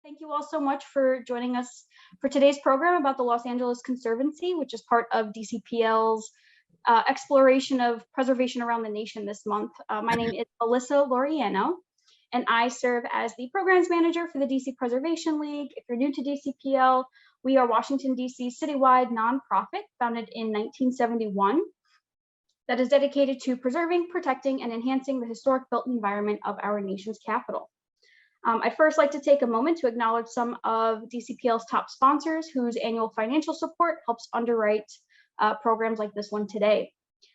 Thank you all so much for joining us for today's program about the Los Angeles Conservancy, which is part of DCPL's exploration of preservation around the nation this month. My name is Melissa Laureano, and I serve as the programs manager for the DC Preservation League. If you're new to DCPL, we are Washington, D.C. citywide nonprofit founded in 1971 that is dedicated to preserving, protecting, and enhancing the historic built environment of our nation's capital. I'd first like to take a moment to acknowledge some of DCPL's top sponsors whose annual financial support helps underwrite programs like this one today.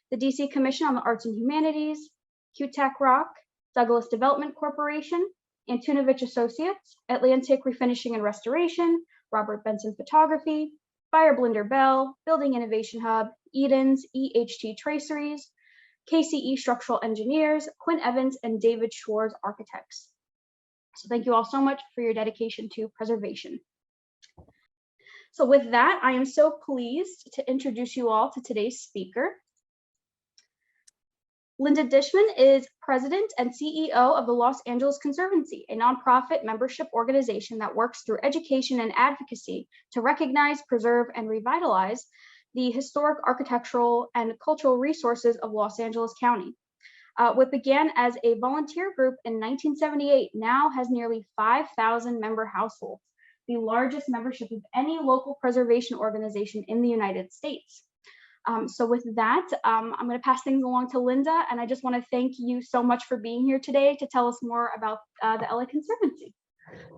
The DC Commission on the Arts and Humanities, QTech Rock, Douglas Development Corporation, Antunovich Associates, Atlantic Refinishing and Restoration, Robert Benson Photography, Fire Blinder Bell, Building Innovation Hub, Eden's, EHT Traceries, KCE Structural Engineers, Quinn Evans, and David Schwartz Architects. So thank you all so much for your dedication to preservation. So with that, I am so pleased to introduce you all to today's speaker. Linda Dishman is President and CEO of the Los Angeles Conservancy, a nonprofit membership organization that works through education and advocacy to recognize, preserve, and revitalize the historic architectural and cultural resources of Los Angeles County. What began as a volunteer group in 1978 now has nearly 5,000 member households, the largest membership of any local preservation organization in the United States. So with that, I'm going to pass things along to Linda, and I just want to thank you so much for being here today to tell us more about the LA Conservancy.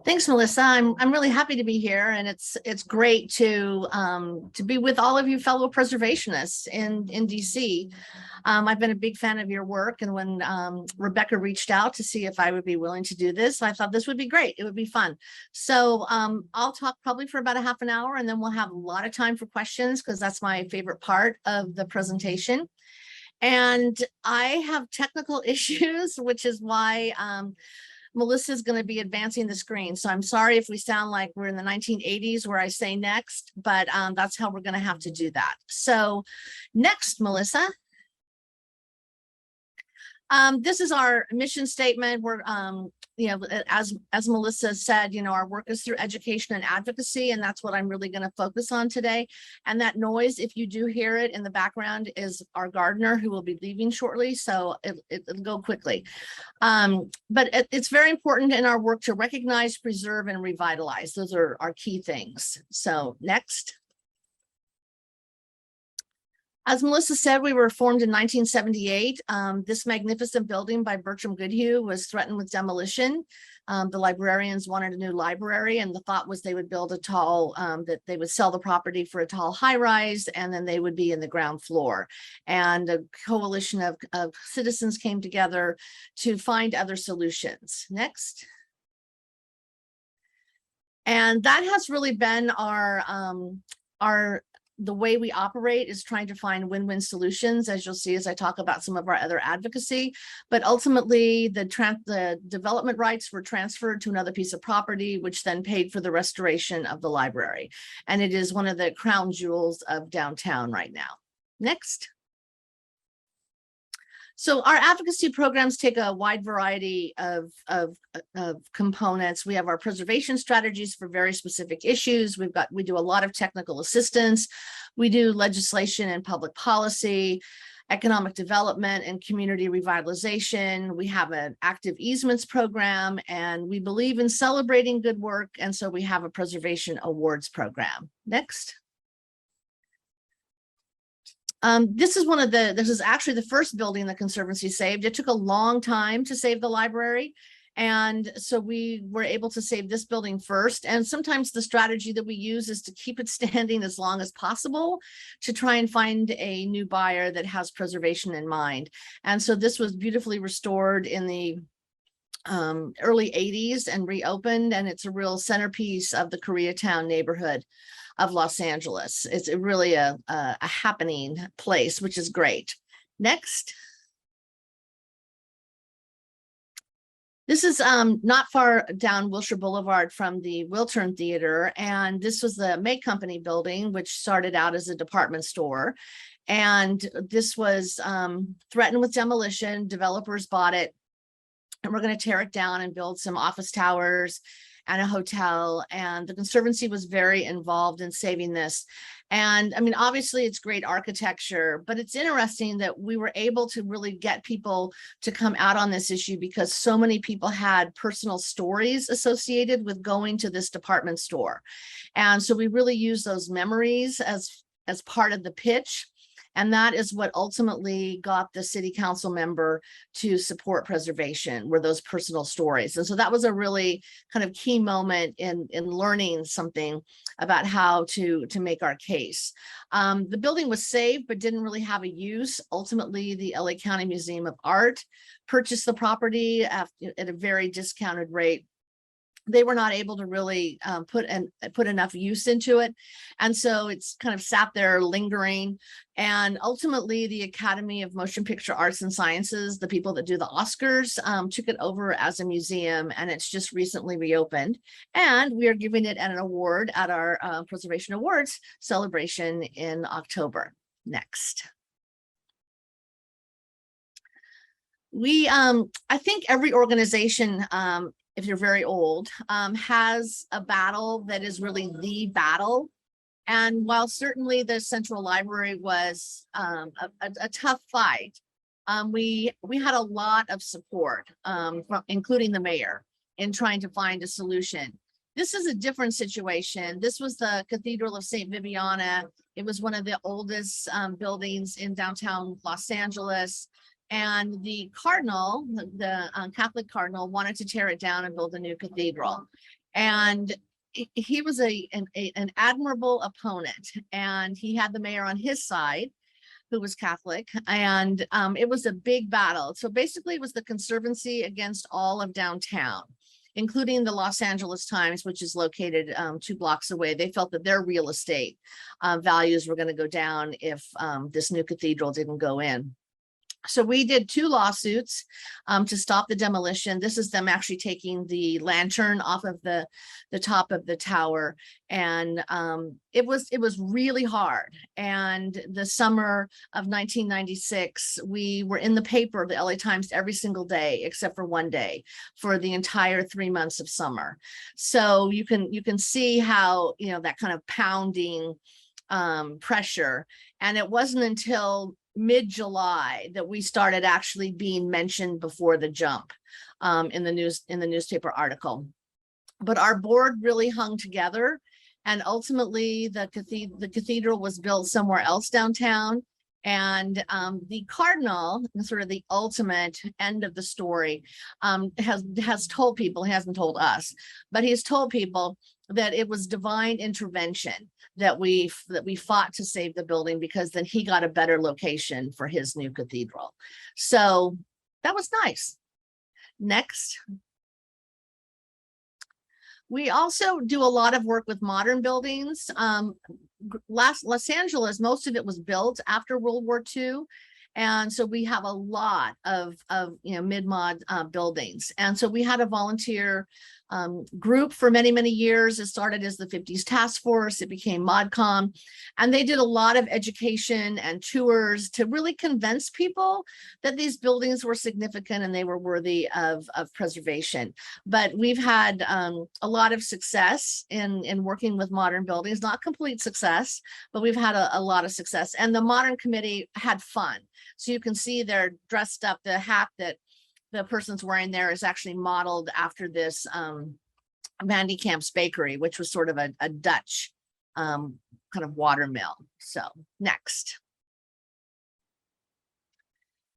Thanks, Melissa. I'm really happy to be here, and it's great to be with all of you fellow preservationists in DC. I've been a big fan of your work, and when Rebecca reached out to see if I would be willing to do this, I thought this would be great. It would be fun. So I'll talk probably for about a half an hour, and then we'll have a lot of time for questions because that's my favorite part of the presentation. And I have technical issues, which is why Melissa's going to be advancing the screen. So I'm sorry if we sound like we're in the 1980s where I say next, but that's how we're going to have to do that. So next, Melissa. This is our mission statement. We're, as Melissa said, our work is through education and advocacy, and that's what I'm really going to focus on today. And that noise, if you do hear it in the background, is our gardener who will be leaving shortly, so it'll go quickly. But it's very important in our work to recognize, preserve, and revitalize. Those are our key things. So next. As Melissa said, we were formed in 1978. This magnificent building by Bertram Goodhue was threatened with demolition. The librarians wanted a new library, and the thought was they would build a tall, that they would sell the property for a tall high-rise, and then they would be in the ground floor. And a coalition of citizens came together to find other solutions. Next. And that has really been the way we operate is trying to find win-win solutions, as you'll see as I talk about some of our other advocacy. But ultimately, the development rights were transferred to another piece of property, which then paid for the restoration of the library. And it is one of the crown jewels of downtown right now. Next. So our advocacy programs take a wide variety of components. We have our preservation strategies for very specific issues. We do a lot of technical assistance. We do legislation and public policy, economic development and community revitalization. We have an active easements program, and we believe in celebrating good work. And so we have a preservation awards program. Next. This is actually the first building the Conservancy saved. It took a long time to save the library. And so we were able to save this building first. And sometimes the strategy that we use is to keep it standing as long as possible to try and find a new buyer that has preservation in mind. And so this was beautifully restored in the early 80s and reopened. And it's a real centerpiece of the Koreatown neighborhood of Los Angeles. It's really a happening place, which is great. Next. This is not far down Wilshire Boulevard from the Wiltern Theater, and this was the May Company building, which started out as a department store. And this was threatened with demolition. Developers bought it, and we're going to tear it down and build some office towers and a hotel. And the Conservancy was very involved in saving this. And I mean, obviously it's great architecture, but it's interesting that we were able to really get people to come out on this issue because so many people had personal stories associated with going to this department store. And so we really use those memories as part of the pitch. And that is what ultimately got the city council member to support preservation, were those personal stories. And so that was a really kind of key moment in learning something about how to make our case. The building was saved, but didn't really have a use. Ultimately, the LA County Museum of Art purchased the property at a very discounted rate. They were not able to really put enough use into it. And so it's kind of sat there lingering. And ultimately, the Academy of Motion Picture Arts and Sciences, the people that do the Oscars, took it over as a museum, and it's just recently reopened. And we are giving it an award at our Preservation Awards celebration in October. Next. I think every organization, if you're very old, has a battle that is really the battle. And while certainly the Central Library was a tough fight, we had a lot of support, including the mayor, in trying to find a solution. This is a different situation. This was the Cathedral of St. Viviana. It was one of the oldest buildings in downtown Los Angeles. And the cardinal, the Catholic cardinal, wanted to tear it down and build a new cathedral. And he was an admirable opponent, and he had the mayor on his side, who was Catholic, and it was a big battle. So basically, it was the Conservancy against all of downtown, including the Los Angeles Times, which is located 2 blocks away. They felt that their real estate values were going to go down if this new cathedral didn't go in. So we did 2 lawsuits to stop the demolition. This is them actually taking the lantern off of the top of the tower. And it was really hard. And the summer of 1996, we were in the paper, the LA Times, every single day, except for one day, for the entire 3 months of summer. So you can see how, you know, that kind of pounding pressure. And it wasn't until mid-July that we started actually being mentioned before the jump in the newspaper article. But our board really hung together, and ultimately the cathedral was built somewhere else downtown. And the cardinal, sort of the ultimate end of the story, has told people, he hasn't told us, but he's told people that it was divine intervention that we fought to save the building, because then he got a better location for his new cathedral. So that was nice. Next. We also do a lot of work with modern buildings. Los Angeles, most of it was built after World War II. And so we have a lot of mid-mod buildings. And so we had a volunteer group for many, many years. It started as the 50s Task Force. It became ModCom. And they did a lot of education and tours to really convince people that these buildings were significant and they were worthy of preservation. But we've had a lot of success in working with modern buildings, not complete success, but we've had a lot of success. And the Modern Committee had fun. So you can see they're dressed up. The hat that the person's wearing there is actually modeled after this Van de Kamp's Bakery, which was sort of a Dutch kind of watermill. So next.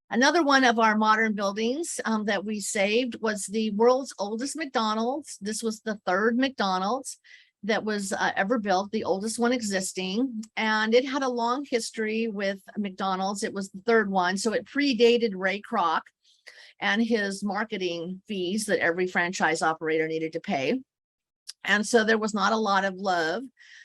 Another one of our modern buildings that we saved was the world's oldest McDonald's. This was the 3rd McDonald's that was ever built, the oldest one existing. And it had a long history with McDonald's. It was the 3rd one. So it predated Ray Kroc and his marketing fees that every franchise operator needed to pay. And so there was not a lot of love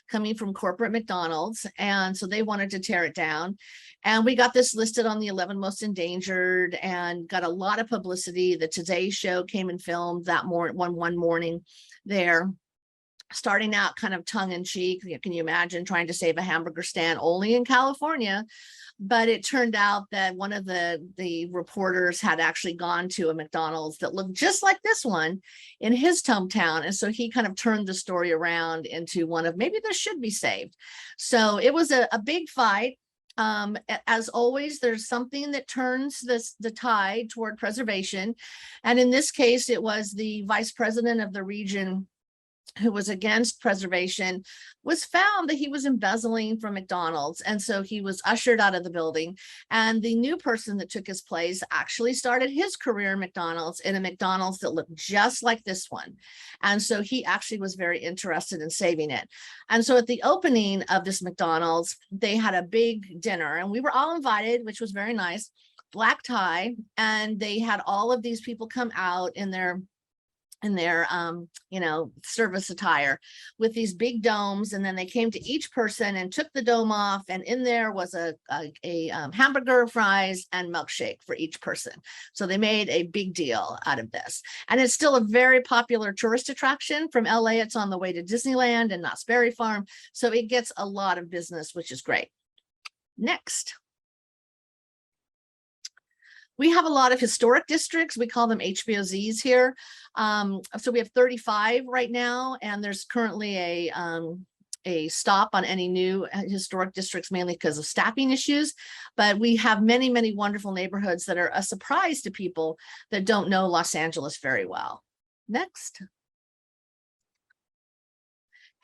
coming from corporate McDonald's. And so they wanted to tear it down. And we got this listed on the 11 most endangered and got a lot of publicity. The Today Show came and filmed that one morning there. starting out kind of tongue in cheek. Can you imagine trying to save a hamburger stand only in California? But it turned out that one of the reporters had actually gone to a McDonald's that looked just like this one in his hometown. And so he kind of turned the story around into one of maybe this should be saved. So it was a big fight. As always, there's something that turns the tide toward preservation. And in this case, it was the vice president of the region who was against preservation, was found that he was embezzling from McDonald's. And so he was ushered out of the building. And the new person that took his place actually started his career in McDonald's, in a McDonald's that looked just like this one. And so he actually was very interested in saving it. And so at the opening of this McDonald's, they had a big dinner and we were all invited, which was very nice, black tie. And they had all of these people come out in their service attire with these big domes. And then they came to each person and took the dome off. And in there was a hamburger, fries, and milkshake for each person. So they made a big deal out of this. And it's still a very popular tourist attraction. From LA, it's on the way to Disneyland and Knott's Berry Farm. So it gets a lot of business, which is great. Next. We have a lot of historic districts. We call them HBOZs here. So we have 35 right now, and there's currently a stop on any new historic districts, mainly because of staffing issues. But we have many, many wonderful neighborhoods that are a surprise to people that don't know Los Angeles very well. Next.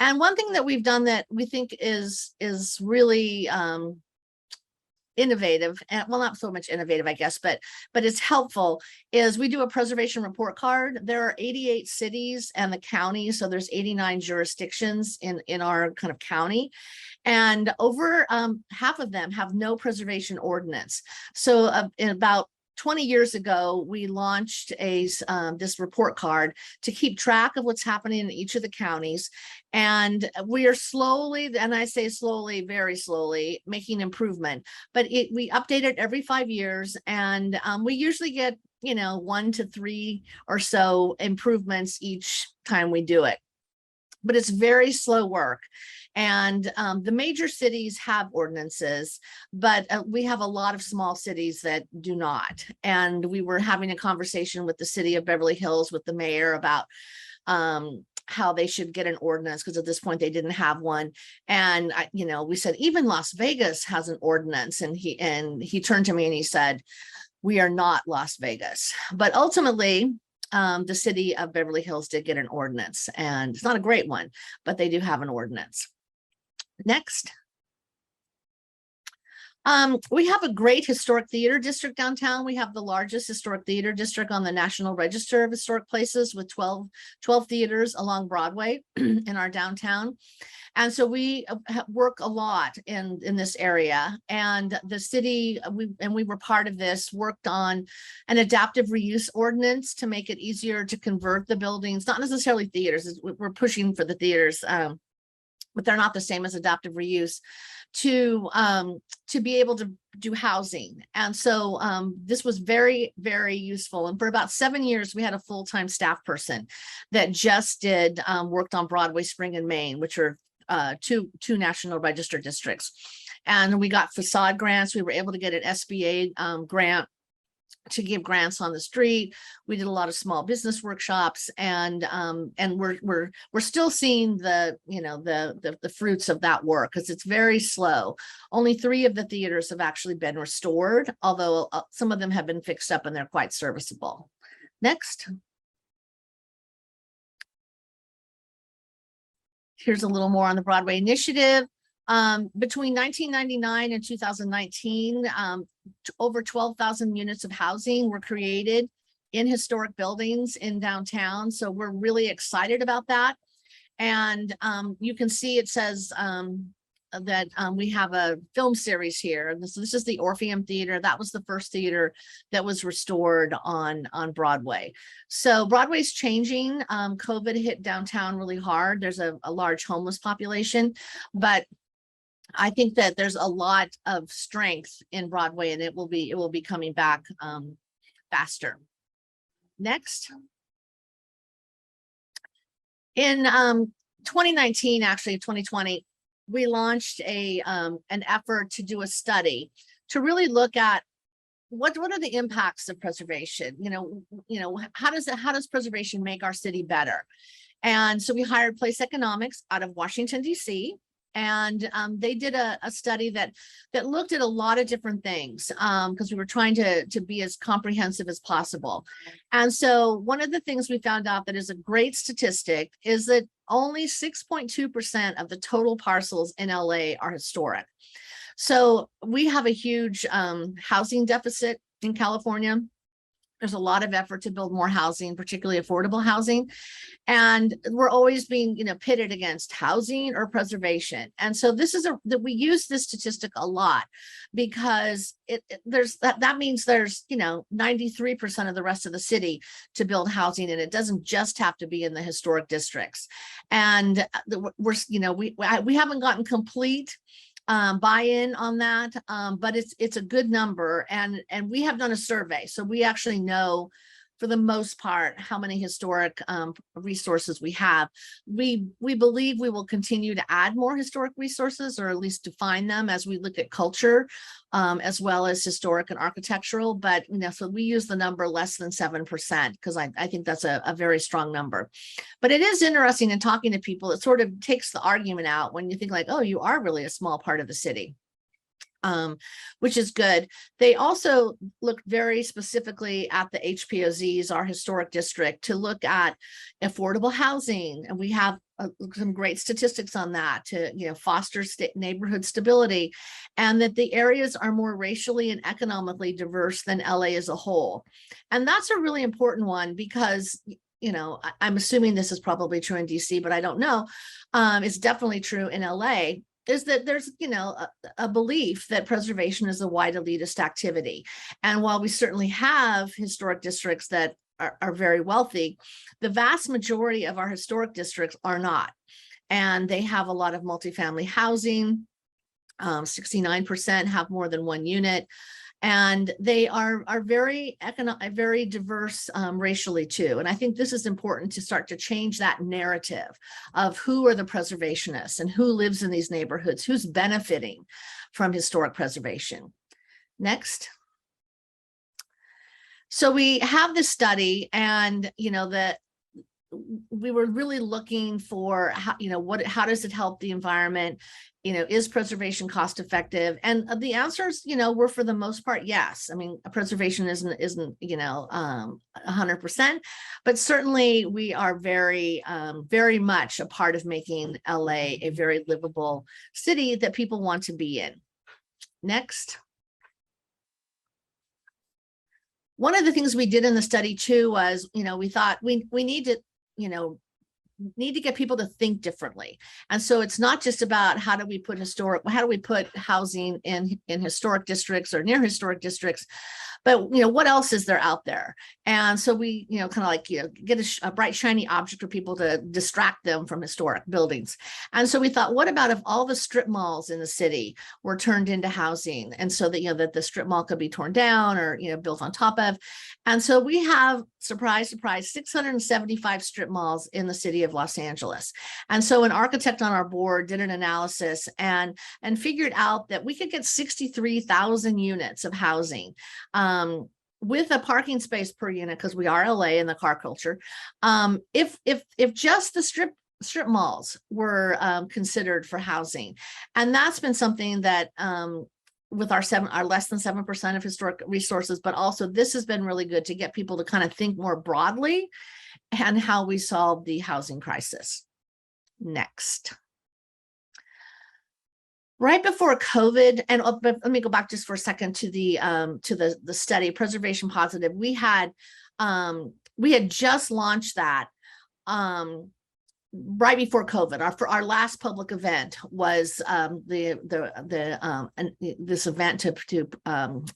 And one thing that we've done that we think is really innovative, and well, not so much innovative, I guess, but it's helpful, is we do a preservation report card. There are 88 cities and the county, so there's 89 jurisdictions in our kind of county, and over half of them have no preservation ordinance. So in about 20 years ago, we launched this report card to keep track of what's happening in each of the counties. And we are slowly, and I say slowly, very slowly, making improvement. But we update it every 5 years. And we usually get, 1 to 3 or so improvements each time we do it. But it's very slow work. And the major cities have ordinances, but we have a lot of small cities that do not. And we were having a conversation with the city of Beverly Hills, with the mayor, about how they should get an ordinance, because at this point they didn't have one. And we said, even Las Vegas has an ordinance. And he turned to me and he said, we are not Las Vegas. But ultimately, the city of Beverly Hills did get an ordinance, and it's not a great one, but they do have an ordinance. Next. We have a great historic theater district downtown. We have the largest historic theater district on the National Register of Historic Places, with 12 theaters along Broadway in our downtown. And so we work a lot in this area, and the city, we were part of this, worked on an adaptive reuse ordinance to make it easier to convert the buildings, not necessarily theaters. We're pushing for the theaters, but they're not the same as adaptive reuse, to be able to do housing. And so this was very, very useful. And for about 7 years, we had a full-time staff person that just worked on Broadway, Spring, and Main, which are two National Register districts. And we got facade grants. We were able to get an SBA grant to give grants on the street. We did a lot of small business workshops, and we're still seeing the fruits of that work, because it's very slow. Only 3 of the theaters have actually been restored, although some of them have been fixed up and they're quite serviceable. Next. Here's a little more on the Broadway initiative. Between 1999 and 2019, over 12,000 units of housing were created in historic buildings in downtown. So we're really excited about that. And you can see it says that we have a film series here. This is the Orpheum Theater. That was the first theater that was restored on Broadway. So Broadway's changing. COVID hit downtown really hard. There's a large homeless population, but I think that there's a lot of strength in Broadway, and it will be coming back faster. Next. In 2019, actually 2020, we launched an effort to do a study to really look at what are the impacts of preservation. How does preservation make our city better? And so we hired Place Economics out of Washington, D.C. And they did a study that looked at a lot of different things, because we were trying to be as comprehensive as possible. And so one of the things we found out that is a great statistic is that only 6.2% of the total parcels in LA are historic. So we have a huge housing deficit in California. There's a lot of effort to build more housing, particularly affordable housing. And we're always being, pitted against housing or preservation. And so that we use this statistic a lot, because that means there's, 93% of the rest of the city to build housing. And it doesn't just have to be in the historic districts. And we haven't gotten complete buy-in on that, but it's a good number, and we have done a survey, so we actually know for the most part how many historic resources we have. We believe we will continue to add more historic resources, or at least define them as we look at culture, as well as historic and architectural. But so we use the number less than 7%, because I think that's a very strong number. But it is interesting in talking to people, it sort of takes the argument out when you think like, oh, you are really a small part of the city. Which is good. They also looked very specifically at the HPOZs, our historic district, to look at affordable housing. And we have some great statistics on that to, foster neighborhood stability, and that the areas are more racially and economically diverse than LA as a whole. And that's a really important one, because I'm assuming this is probably true in DC, but I don't know. It's definitely true in LA. Is that there's, a belief that preservation is a white elitist activity. And while we certainly have historic districts that are very wealthy, the vast majority of our historic districts are not. And they have a lot of multifamily housing. 69% have more than one unit. And they are very diverse racially too. And I think this is important to start to change that narrative of who are the preservationists and who lives in these neighborhoods, who's benefiting from historic preservation. Next. So we have this study, and we were really looking for how does it help the environment? Is preservation cost effective? And the answers, were for the most part, yes. I mean, preservation isn't 100%, but certainly we are very, very much a part of making LA a very livable city that people want to be in. Next. One of the things we did in the study too was, we thought we need to, get people to think differently. And so it's not just about how do we put housing in historic districts or near historic districts, but what else is there out there? And so we kind of like get a bright shiny object for people to distract them from historic buildings. And so we thought, what about if all the strip malls in the city were turned into housing, and so that that the strip mall could be torn down or built on top of. And so we have, surprise, surprise, 675 strip malls in the city of Los Angeles. And so an architect on our board did an analysis and figured out that we could get 63,000 units of housing with a parking space per unit, because we are LA in the car culture. If just the strip malls were considered for housing. And that's been something that with our less than 7% of historic resources, but also this has been really good to get people to kind of think more broadly and how we solve the housing crisis. Next. Right before COVID, and let me go back just for a second to the study, Preservation Positive. We had just launched that right before COVID. Our last public event was this event to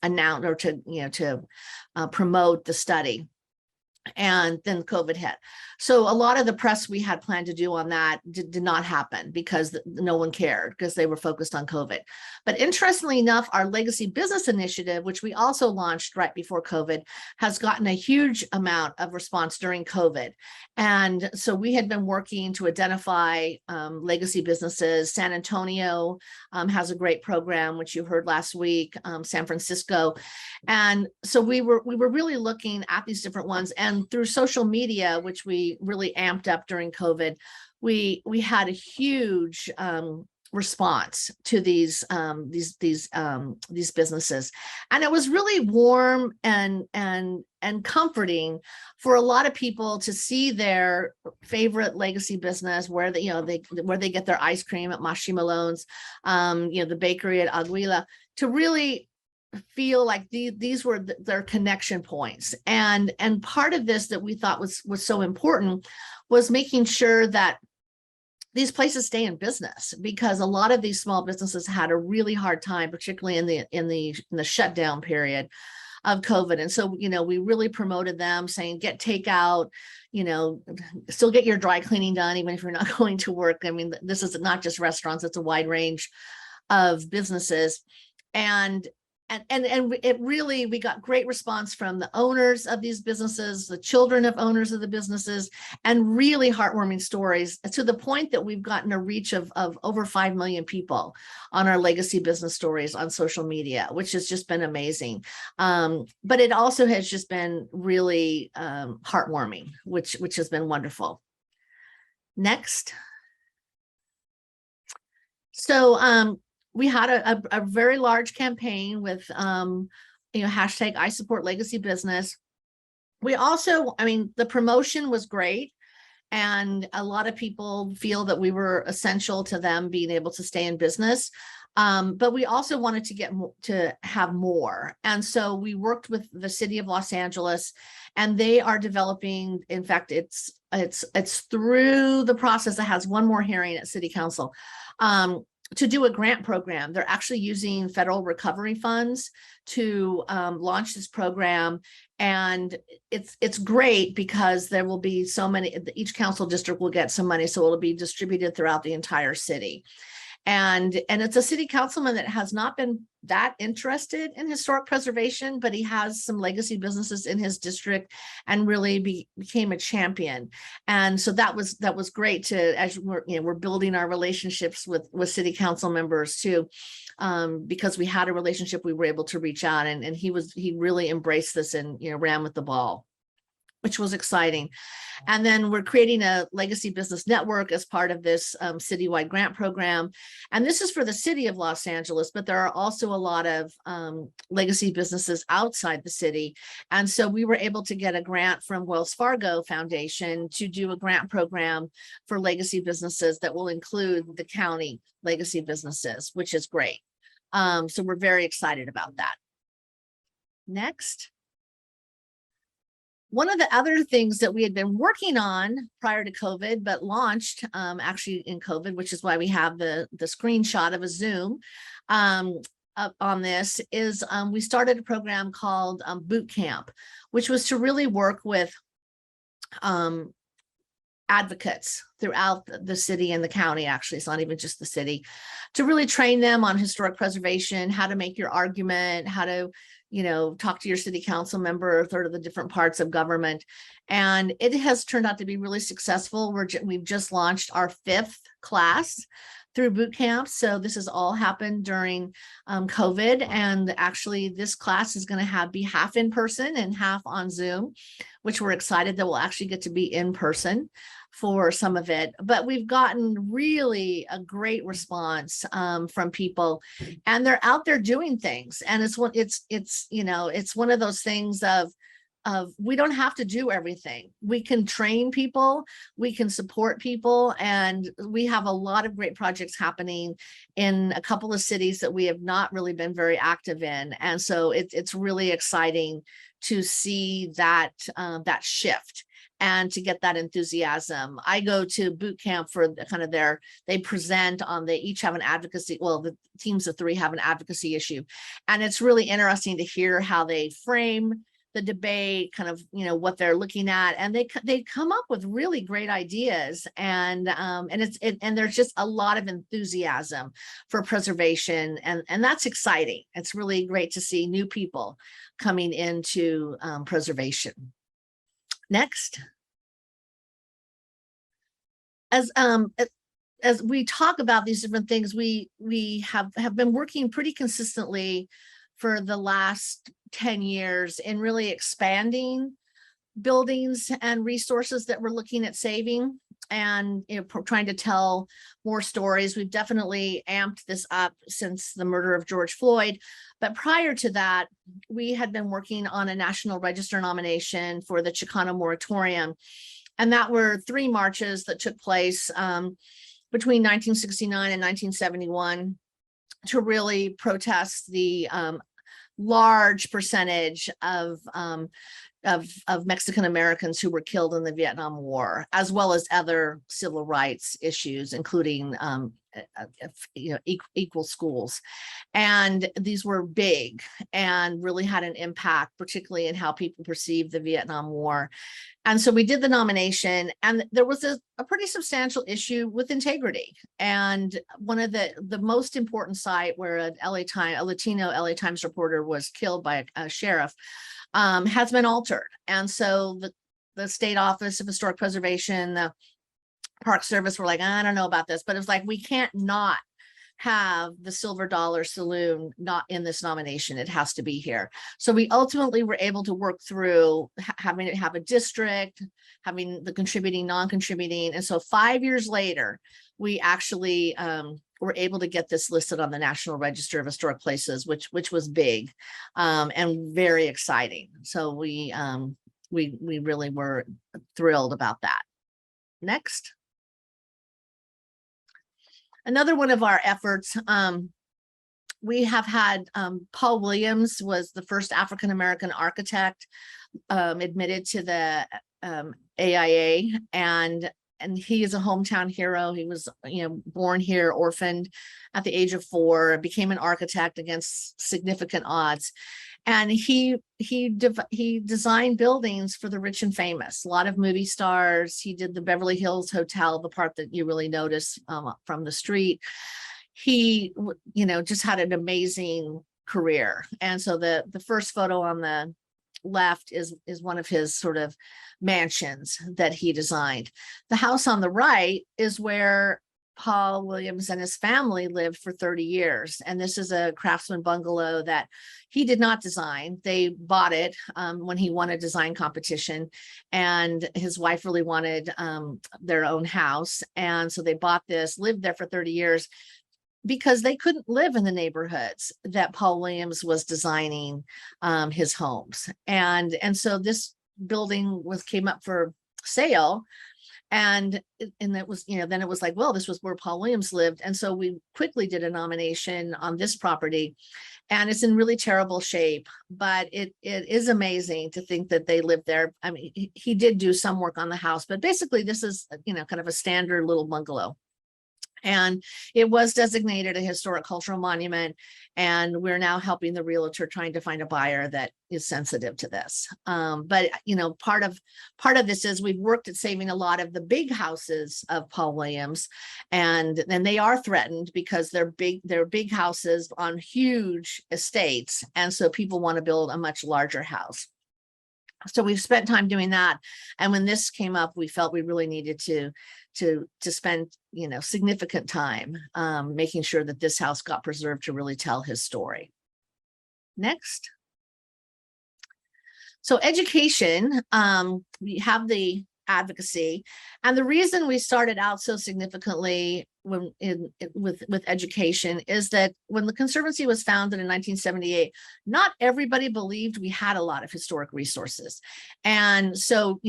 announce or to promote the study. and then COVID hit. So a lot of the press we had planned to do on that did not happen because no one cared because they were focused on COVID. But interestingly enough, our Legacy Business Initiative, which we also launched right before COVID, has gotten a huge amount of response during COVID. And so we had been working to identify legacy businesses. San Antonio has a great program, which you heard last week, San Francisco. And so we were really looking at these different ones, and through social media, which we really amped up during COVID, we had a huge response to these businesses, and it was really warm and comforting for a lot of people to see their favorite legacy business where they get their ice cream at Mashi Malone's, the bakery at Aguila, to really feel like these were their connection points. And part of this that we thought was so important was making sure that these places stay in business, because a lot of these small businesses had a really hard time, particularly in the shutdown period of COVID. And so, we really promoted them, saying, get takeout, still get your dry cleaning done, even if you're not going to work. I mean, this is not just restaurants, it's a wide range of businesses. And it really, we got great response from the owners of these businesses, the children of owners of the businesses, and really heartwarming stories, to the point that we've gotten a reach of over 5 million people on our legacy business stories on social media, which has just been amazing. But it also has just been really heartwarming, which has been wonderful. Next. So, we had a very large campaign with, hashtag I support legacy business. We also, the promotion was great. And a lot of people feel that we were essential to them being able to stay in business. But we also wanted to have more. And so we worked with the city of Los Angeles, and they are developing, in fact, it's through the process. It has one more hearing at city council, to do a grant program. They're actually using federal recovery funds to launch this program. And it's great because there will be so many, each council district will get some money, so it'll be distributed throughout the entire city. And it's a city councilman that has not been that interested in historic preservation, but he has some legacy businesses in his district and really became a champion. And so that was great to, as we're building our relationships with city council members too, because we had a relationship, we were able to reach out, and he really embraced this and ran with the ball, which was exciting. And then we're creating a legacy business network as part of this citywide grant program. And this is for the city of Los Angeles, but there are also a lot of legacy businesses outside the city. And so we were able to get a grant from Wells Fargo Foundation to do a grant program for legacy businesses that will include the county legacy businesses, which is great. So we're very excited about that. Next. One of the other things that we had been working on prior to COVID, but launched actually in COVID, which is why we have the screenshot of a Zoom up on this, is we started a program called Boot Camp, which was to really work with advocates throughout the city and the county. Actually, it's not even just the city, to really train them on historic preservation, how to make your argument, how to talk to your city council member, sort of the different parts of government. And it has turned out to be really successful. We've just launched our 5th class through boot camp. So this has all happened during COVID. And actually this class is going to be half in person and half on Zoom, which we're excited that we'll actually get to be in person for some of it. But we've gotten really a great response from people, and they're out there doing things. And it's one of those things of we don't have to do everything. We can train people, we can support people, and we have a lot of great projects happening in a couple of cities that we have not really been very active in. And so it's really exciting to see that shift and to get that enthusiasm. I go to boot camp for they present on, they each have an advocacy, well, the teams of 3 have an advocacy issue. And it's really interesting to hear how they frame the debate, kind of, what they're looking at, and they come up with really great ideas, and there's just a lot of enthusiasm for preservation, and that's exciting. It's really great to see new people coming into preservation. Next. As we talk about these different things, we have been working pretty consistently for the last 10 years in really expanding buildings and resources that we're looking at saving, and trying to tell more stories. We've definitely amped this up since the murder of George Floyd, but prior to that, we had been working on a National Register nomination for the Chicano moratorium, and that were 3 marches that took place between 1969 and 1971 to really protest the large percentage of Mexican Americans who were killed in the Vietnam War, as well as other civil rights issues, including equal schools. And these were big and really had an impact, particularly in how people perceived the Vietnam War. And so we did the nomination, and there was a pretty substantial issue with integrity. And one of the most important site where a Latino LA Times reporter was killed by a sheriff has been altered. And so the State Office of Historic Preservation, the Park Service were like, I don't know about this, but it was like, we can't not have the Silver Dollar Saloon not in this nomination. It has to be here. So we ultimately were able to work through having it have a district, having the contributing, non-contributing. And so 5 years later, we actually were able to get this listed on the National Register of Historic Places, which was big and very exciting. So we really were thrilled about that. Next. Another one of our efforts, we have had Paul Williams was the first African-American architect admitted to the AIA, and he is a hometown hero. He was born here, orphaned at the age of 4, became an architect against significant odds. And he designed buildings for the rich and famous, a lot of movie stars. He did the Beverly Hills Hotel, the part that you really notice from the street. He, just had an amazing career. And so the first photo on the left is one of his sort of mansions that he designed. The house on the right is where Paul Williams and his family lived for 30 years. And this is a craftsman bungalow that he did not design. They bought it when he won a design competition, and his wife really wanted their own house. And so they bought this, lived there for 30 years because they couldn't live in the neighborhoods that Paul Williams was designing his homes. And so this building came up for sale. And it was, then it was like, well, this was where Paul Williams lived. And so we quickly did a nomination on this property, and it's in really terrible shape, but it is amazing to think that they lived there. I mean, he did do some work on the house, but basically this is, kind of a standard little bungalow. And it was designated a historic cultural monument. And we're now helping the realtor trying to find a buyer that is sensitive to this. But part of this is we've worked at saving a lot of the big houses of Paul Williams, and then they are threatened because they're big houses on huge estates. And so people want to build a much larger house. So we've spent time doing that. And when this came up, we felt we really needed to spend, significant time making sure that this house got preserved to really tell his story. Next. So education, we have the advocacy, and the reason we started out so significantly with education is that when the Conservancy was founded in 1978, not everybody believed we had a lot of historic resources. And so,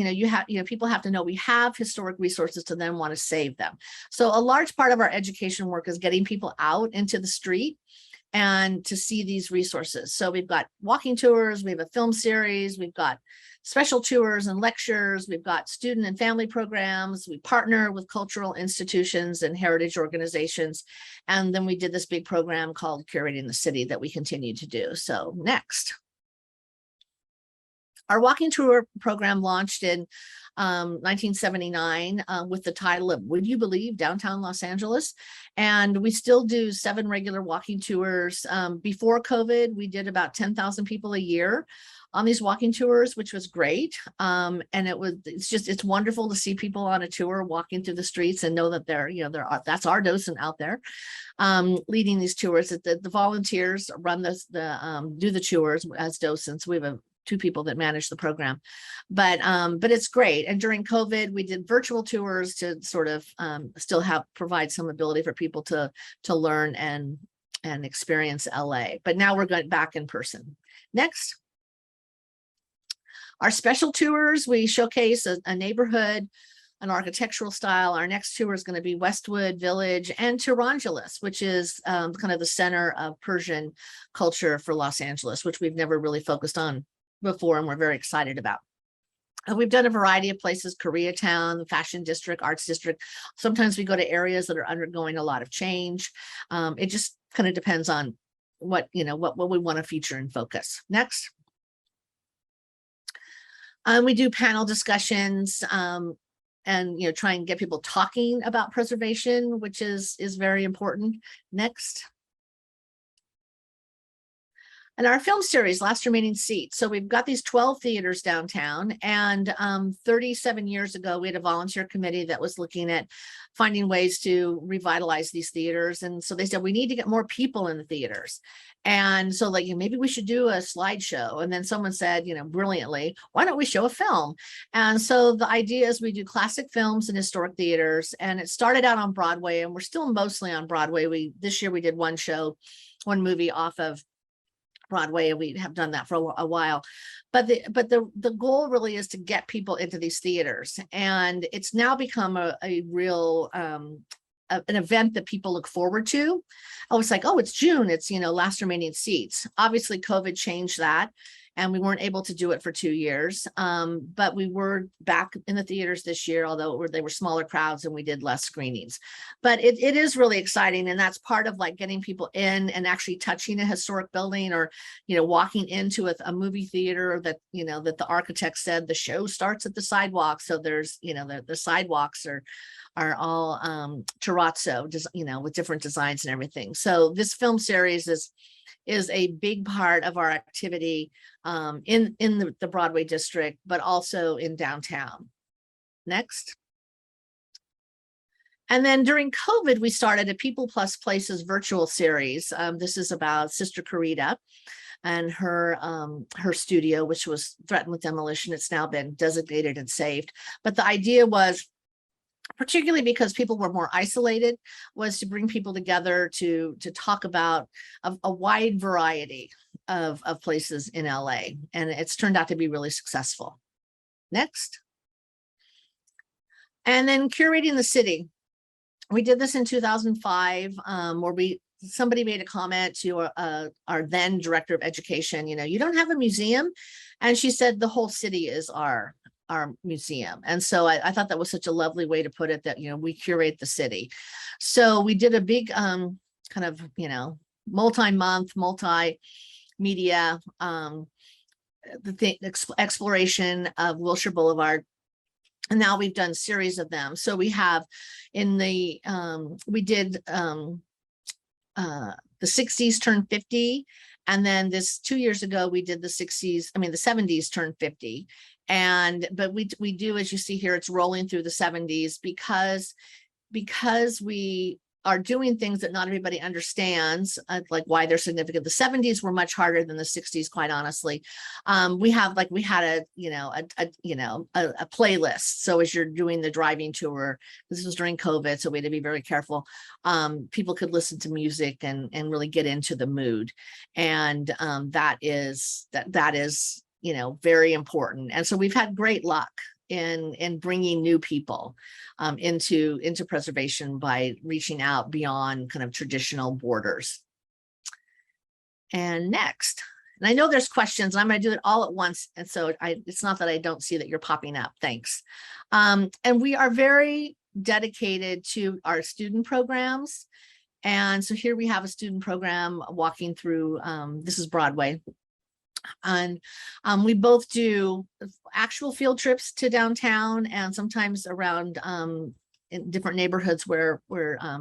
people have to know we have historic resources to then want to save them. So a large part of our education work is getting people out into the street and to see these resources. So we've got walking tours, we have a film series, we've got special tours and lectures, we've got student and family programs, we partner with cultural institutions and heritage organizations. And then we did this big program called Curating the City that we continue to do. So next. Our walking tour program launched in 1979 with the title of Would You Believe Downtown Los Angeles? And we still do 7 regular walking tours. Before COVID, we did about 10,000 people a year on these walking tours, which was great. And it's wonderful to see people on a tour walking through the streets and know that that's our docent out there leading these tours. The volunteers run do the tours as docents. We have 2 people that manage the program, but it's great. And during COVID, we did virtual tours to sort of still provide some ability for people to learn and experience LA. But now we're going back in person. Next. Our special tours, we showcase a neighborhood, an architectural style. Our next tour is going to be Westwood Village and Tehrangeles, which is kind of the center of Persian culture for Los Angeles, which we've never really focused on before, and we're very excited about. We've done a variety of places: Koreatown, the Fashion District, Arts District. Sometimes we go to areas that are undergoing a lot of change. It just kind of depends on what we want to feature and focus. Next. We do panel discussions and try and get people talking about preservation, which is very important. Next. And our film series, Last Remaining Seat. So we've got these 12 theaters downtown, and 37 years ago, we had a volunteer committee that was looking at finding ways to revitalize these theaters. And so they said, we need to get more people in the theaters. And so maybe we should do a slideshow. And then someone said, brilliantly, why don't we show a film? And so the idea is we do classic films in historic theaters, and it started out on Broadway, and we're still mostly on Broadway. This year we did one movie off of Broadway, and we have done that for a while. But the goal really is to get people into these theaters, and it's now become a real an event that people look forward to. Oh, it's like, oh, it's June, it's Last Remaining Seats. Obviously COVID changed that, and we weren't able to do it for 2 years, but we were back in the theaters this year, although they were smaller crowds and we did less screenings. But it is really exciting, and that's part of getting people in and actually touching a historic building, or walking into a movie theater that that the architect said the show starts at the sidewalk. So there's the sidewalks are all terrazzo, just with different designs and everything. So this film series is a big part of our activity in the Broadway district, but also in downtown. Next. And then during COVID, we started a People Plus Places virtual series. This is about Sister Carita and her studio, which was threatened with demolition. It's now been designated and saved. But the idea was, particularly because people were more isolated, was to bring people together to talk about a wide variety of places in LA. And it's turned out to be really successful. Next. And then curating the city. We did this in 2005, where somebody made a comment to our then director of education, you don't have a museum. And she said, the whole city is our museum. And so I thought that was such a lovely way to put it, that we curate the city. So we did a big kind of multi-month, multimedia exploration of Wilshire Boulevard. And now we've done series of them. So we have we did the 60s turn 50. And then 2 years ago, we did the 70s turn 50. But we do, as you see here, it's rolling through the 70s because we are doing things that not everybody understands, like why they're significant. The 70s were much harder than the 60s, quite honestly. We had a playlist. So as you're doing the driving tour, this was during COVID, so we had to be very careful. People could listen to music and really get into the mood, and that is very important. And so we've had great luck in bringing new people into preservation by reaching out beyond kind of traditional borders. And next, and I know there's questions, and I'm going to do it all at once. And so it's not that I don't see that you're popping up. Thanks. And we are very dedicated to our student programs. And so here we have a student program walking through, this is Broadway. And we both do actual field trips to downtown and sometimes around in different neighborhoods where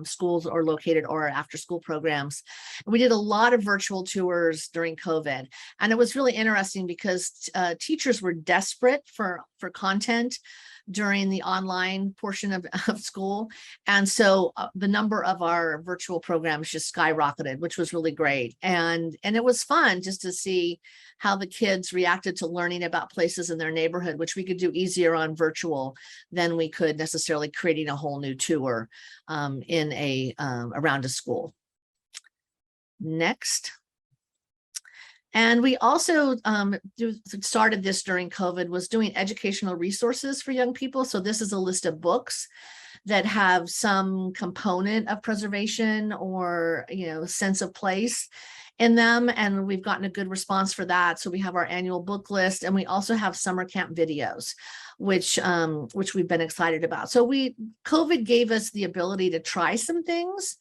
schools are located or after school programs. We did a lot of virtual tours during COVID, and it was really interesting because teachers were desperate for content during the online portion of school. And so the number of our virtual programs just skyrocketed, which was really great. And it was fun just to see how the kids reacted to learning about places in their neighborhood, which we could do easier on virtual than we could necessarily creating a whole new tour in around a school. Next. And we also started this during COVID, was doing educational resources for young people. So this is a list of books that have some component of preservation or, sense of place in them. And we've gotten a good response for that. So we have our annual book list, and we also have summer camp videos, which we've been excited about. So COVID gave us the ability to try some things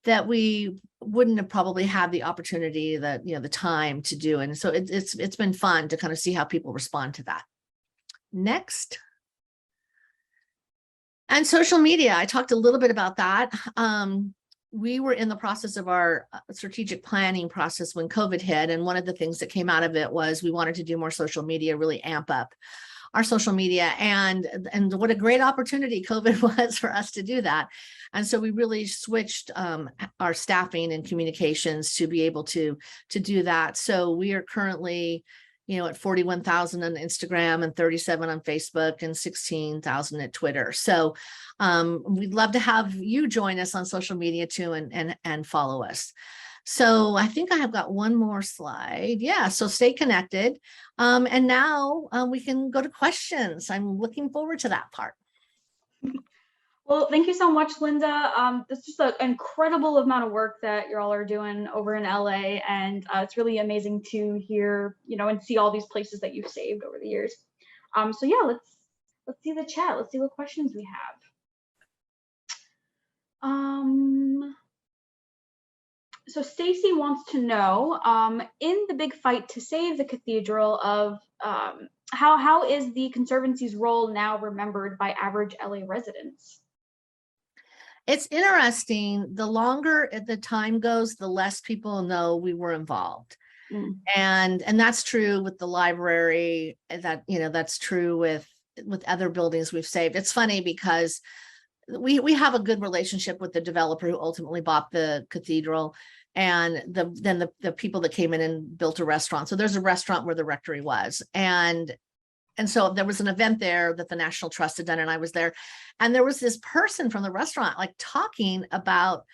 that we wouldn't have probably had the opportunity, the time to do. And so it's been fun to kind of see how people respond to that. Next. And social media, I talked a little bit about that. We were in the process of our strategic planning process when COVID hit. And one of the things that came out of it was we wanted to do more social media, really amp up our social media, and what a great opportunity COVID was for us to do that. And so we really switched our staffing and communications to be able to do that. So we are currently, at 41,000 on Instagram and 37 on Facebook and 16,000 at Twitter. So we'd love to have you join us on social media too, and follow us. So I think I have got one more slide. Yeah, so stay connected. And now we can go to questions. I'm looking forward to that part. Well, thank you so much, Linda. This is just an incredible amount of work that you all are doing over in LA, and it's really amazing to hear, and see all these places that you've saved over the years. So yeah, let's see the chat. Let's see what questions we have. So Stacy wants to know, in the big fight to save the cathedral of, how is the Conservancy's role now remembered by average LA residents? It's interesting. The longer the time goes, the less people know we were involved. Mm. And that's true with the library, that's true with other buildings we've saved. It's funny because we have a good relationship with the developer who ultimately bought the cathedral, and then the people that came in and built a restaurant. So there's a restaurant where the rectory was. And so there was an event there that the National Trust had done, and I was there. And there was this person from the restaurant talking about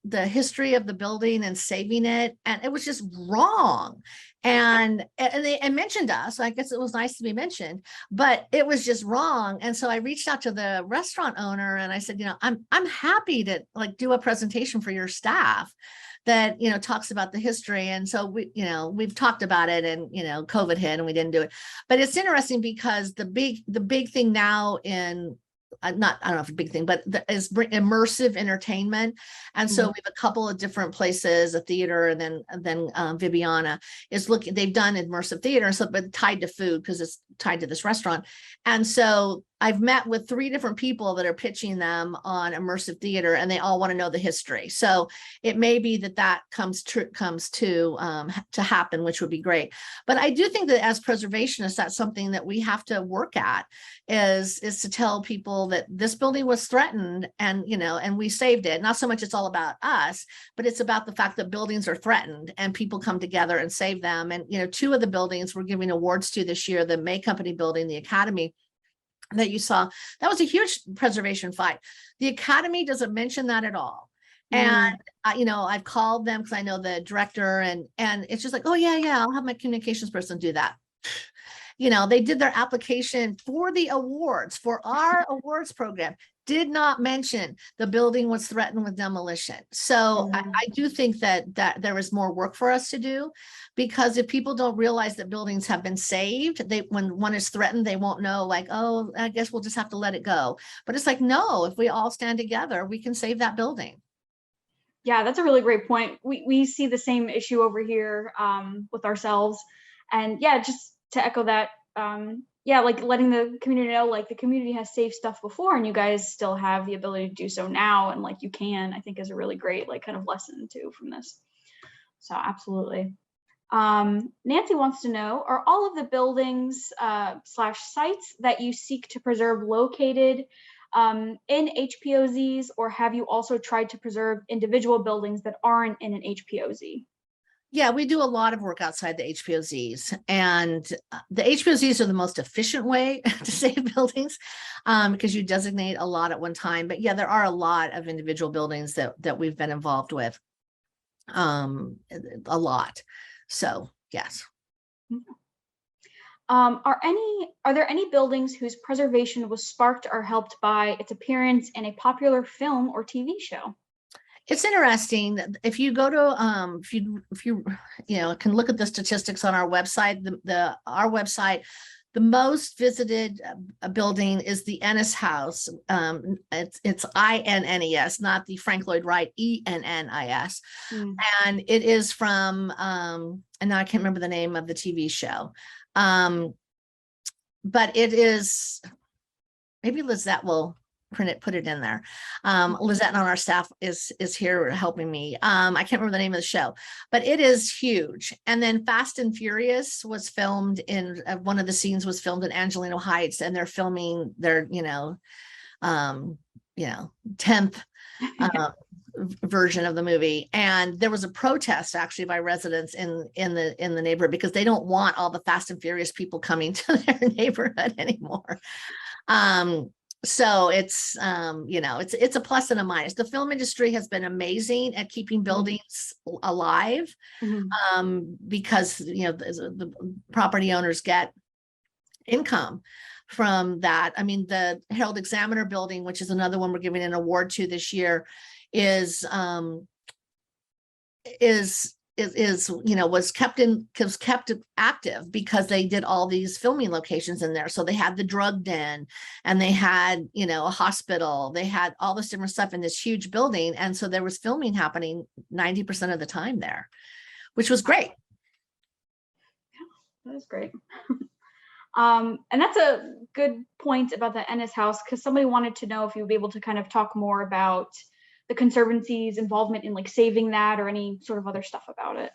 the history of the building and saving it. And it was just wrong. And they mentioned us. So I guess it was nice to be mentioned, but it was just wrong. And so I reached out to the restaurant owner and I said, I'm happy to do a presentation for your staff that, talks about the history. And so we've talked about it, and, COVID hit and we didn't do it. But it's interesting because the big thing now in, I don't know if a big thing, but is immersive entertainment. And so we have a couple of different places, a theater, and then Viviana is looking, they've done immersive theater, so but tied to food because it's tied to this restaurant. And so I've met with 3 different people that are pitching them on immersive theater, and they all want to know the history. So it may be that comes to happen, which would be great. But I do think that as preservationists, that's something that we have to work at, is to tell people that this building was threatened, and and we saved it. Not so much it's all about us, but it's about the fact that buildings are threatened and people come together and save them. And 2 of the buildings we're giving awards to this year, the May Company building, the Academy, that you saw, that was a huge preservation fight. The Academy doesn't mention that at all. And I've called them because I know the director, and it's just oh yeah, I'll have my communications person do that. They did their application for the awards, for our awards program, did not mention the building was threatened with demolition. So I do think that there is more work for us to do, because if people don't realize that buildings have been saved, when one is threatened, they won't know, oh, I guess we'll just have to let it go. But it's no, if we all stand together, we can save that building. Yeah, that's a really great point. We see the same issue over here with ourselves. And yeah, just to echo that, yeah, like letting the community know, like the community has saved stuff before and you guys still have the ability to do so now, and like you can, I think is a really great like kind of lesson too from this. So absolutely. Nancy wants to know, are all of the buildings slash sites that you seek to preserve located in HPOZs, or have you also tried to preserve individual buildings that aren't in an HPOZ? Yeah, we do a lot of work outside the HPOZs, and the HPOZs are the most efficient way to save buildings because you designate a lot at one time. But yeah, there are a lot of individual buildings that we've been involved with, a lot. So yes. Are there any buildings whose preservation was sparked or helped by its appearance in a popular film or TV show? It's interesting that if you go to if you can look at the statistics on our website, our website, the most visited building is the Ennis House. It's INNES, not the Frank Lloyd Wright ENNIS. And it is from and now I can't remember the name of the TV show. But it is, maybe Lizette will put it in there. Lizette on our staff is here helping me. I can't remember the name of the show, but it is huge. And then Fast and Furious was filmed in one of the scenes was filmed in Angelino Heights, and they're filming their 10th version of the movie. And there was a protest actually by residents in the neighborhood because they don't want all the Fast and Furious people coming to their neighborhood anymore. So it's it's a plus and a minus. The film industry has been amazing at keeping buildings alive, because the property owners get income from that. I mean, the Herald Examiner building, which is another one we're giving an award to this year, was kept active because they did all these filming locations in there. So they had the drug den, and they had a hospital, they had all this different stuff in this huge building, and so there was filming happening 90% of the time there, which was great. Yeah, that is great. And that's a good point about the Ennis House, because somebody wanted to know if you would be able to kind of talk more about the Conservancy's involvement in like saving that or any sort of other stuff about it.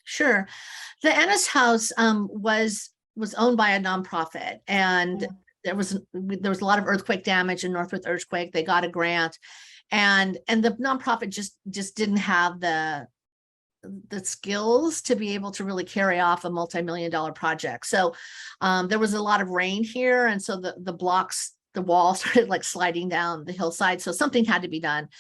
Sure. The Ennis House was owned by a nonprofit, and there was a lot of earthquake damage in Northwood earthquake. They got a grant, and the nonprofit just didn't have the skills to be able to really carry off a multi-million-dollar project. So there was a lot of rain here, and so the wall started like sliding down the hillside. So something had to be done.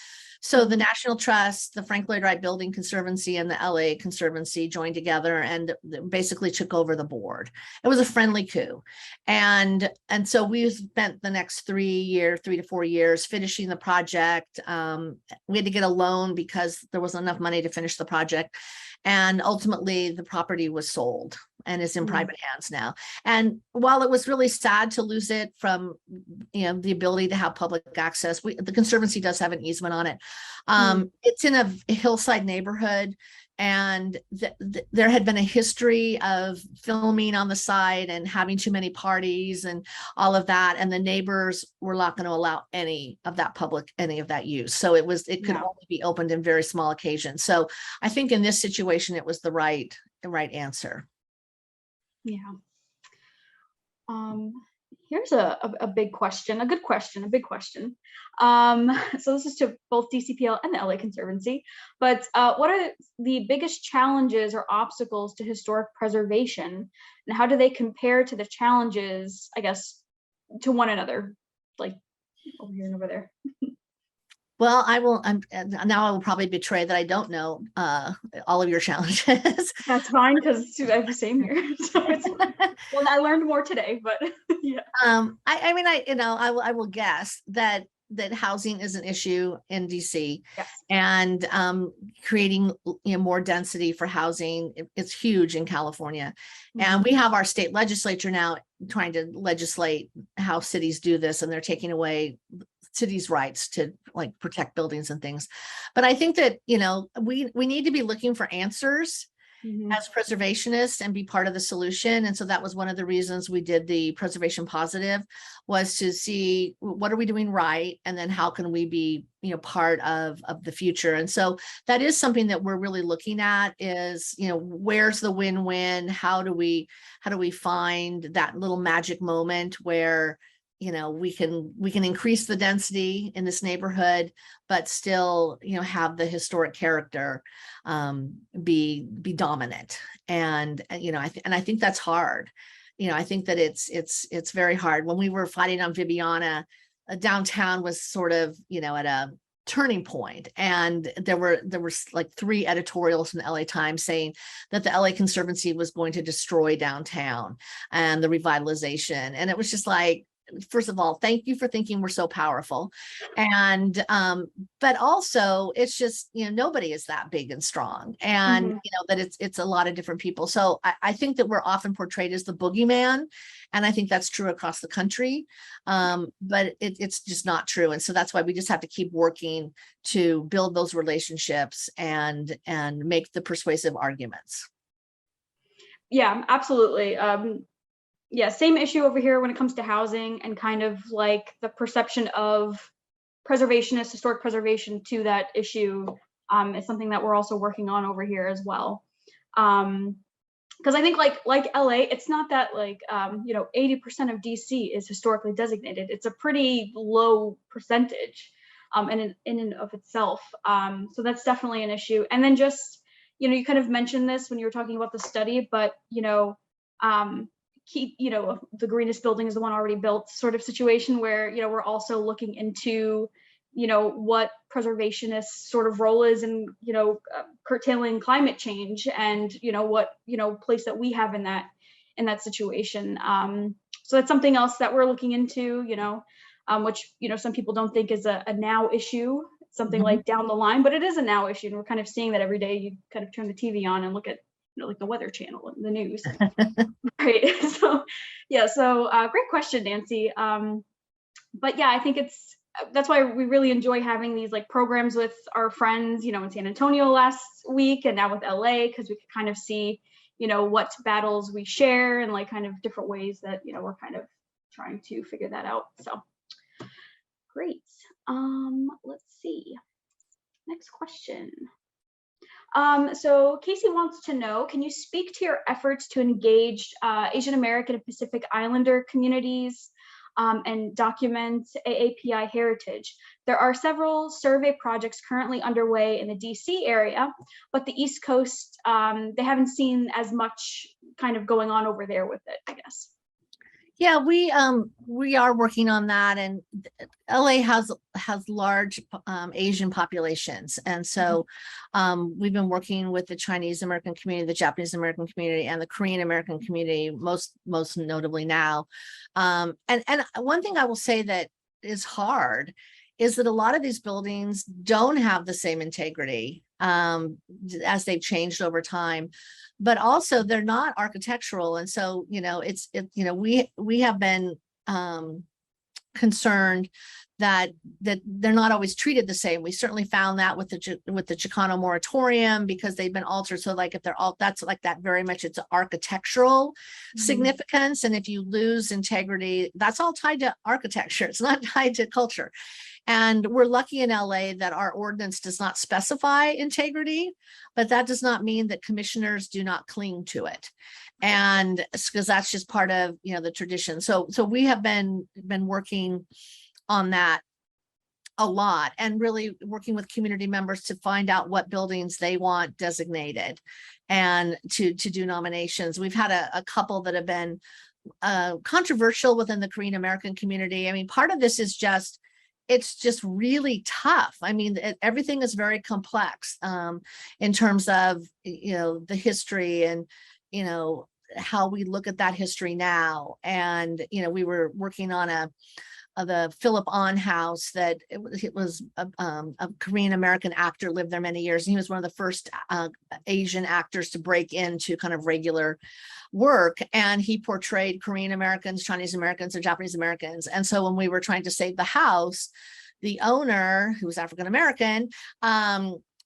So the National Trust, the Frank Lloyd Wright Building Conservancy, and the LA Conservancy joined together and basically took over the board. It was a friendly coup. And so we spent the next 3 to 4 years finishing the project. We had to get a loan because there wasn't enough money to finish the project. And ultimately the property was sold and is in private hands now. And while it was really sad to lose it from, the ability to have public access, the Conservancy does have an easement on it. It's in a hillside neighborhood, and there had been a history of filming on the site and having too many parties and all of that. And the neighbors were not going to allow any of that use. So it could only be opened in very small occasions. So I think in this situation, it was the right answer. Yeah. Here's a big question, a good question, a big question. So this is to both DCPL and the LA Conservancy, but what are the biggest challenges or obstacles to historic preservation, and how do they compare to the challenges, I guess, to one another, like over here and over there? Well, now I will probably betray that I don't know all of your challenges. That's fine, because I have the same here. So well, I learned more today, but yeah. I will guess that housing is an issue in DC. Yes. And creating more density for housing. It's huge in California. And we have our state legislature now trying to legislate how cities do this, and they're taking away cities' rights to like protect buildings and things. But I think that we need to be looking for answers Mhm. as preservationists and be part of the solution. And so that was one of the reasons we did the preservation positive, was to see what are we doing right, and then how can we be, part of the future. And so that is something that we're really looking at, is, where's the win-win? How do we find that little magic moment where we can increase the density in this neighborhood, but still, have the historic character be dominant. And I think that's hard. I think that it's very hard. When we were fighting on Viviana, downtown was sort of, at a turning point, and there were like 3 editorials in the LA Times saying that the LA Conservancy was going to destroy downtown and the revitalization. And it was just like, first of all, thank you for thinking we're so powerful. And but also it's just, nobody is that big and strong, and Mhm. that it's a lot of different people. So I think that we're often portrayed as the boogeyman, and I think that's true across the country. But it's just not true. And so that's why we just have to keep working to build those relationships and make the persuasive arguments. Yeah, absolutely. Yeah, same issue over here when it comes to housing, and kind of like the perception of historic preservation to that issue is something that we're also working on over here as well. Because I think like LA, it's not that like 80% of DC is historically designated. It's a pretty low percentage in and of itself. So that's definitely an issue. And then just you kind of mentioned this when you were talking about the study, but keep the greenest building is the one already built sort of situation, where we're also looking into what preservationists sort of role is in curtailing climate change, and what place that we have in that situation. So that's something else that we're looking into, which some people don't think is a now issue, something Mhm. like down the line, but it is a now issue, and we're kind of seeing that every day. You kind of turn the TV on and look at like the Weather Channel and the news. Right. So yeah, so great question, Nancy. But yeah, I think that's why we really enjoy having these like programs with our friends, in San Antonio last week, and now with LA, because we could kind of see what battles we share, and like kind of different ways that we're kind of trying to figure that out. So great. Let's see, next question. So Casey wants to know, can you speak to your efforts to engage Asian American and Pacific Islander communities and document AAPI heritage? There are several survey projects currently underway in the DC area, but the East Coast, they haven't seen as much kind of going on over there with it, I guess. Yeah, we are working on that, and LA has large Asian populations, and so we've been working with the Chinese American community, the Japanese American community, and the Korean American community, most notably now. And one thing I will say that is hard is that a lot of these buildings don't have the same integrity as they've changed over time, but also they're not architectural. And so, we have been concerned that they're not always treated the same. We certainly found that with the Chicano moratorium, because they've been altered. So like if they're all, that's like that very much, it's architectural significance. And if you lose integrity, that's all tied to architecture. It's not tied to culture. And we're lucky in LA that our ordinance does not specify integrity, but that does not mean that commissioners do not cling to it. And because that's just part of, the tradition. So we have been working on that a lot, and really working with community members to find out what buildings they want designated, and to do nominations. We've had a couple that have been controversial within the Korean American community. I mean, part of this is it's just really tough. I mean, everything is very complex in terms of, the history, and, how we look at that history now. And, we were working on the Philip On house that it was a Korean American actor, lived there many years, and he was one of the first Asian actors to break into kind of regular work, and he portrayed Korean Americans, Chinese Americans, and Japanese Americans. And so when we were trying to save the house, the owner, who was African American,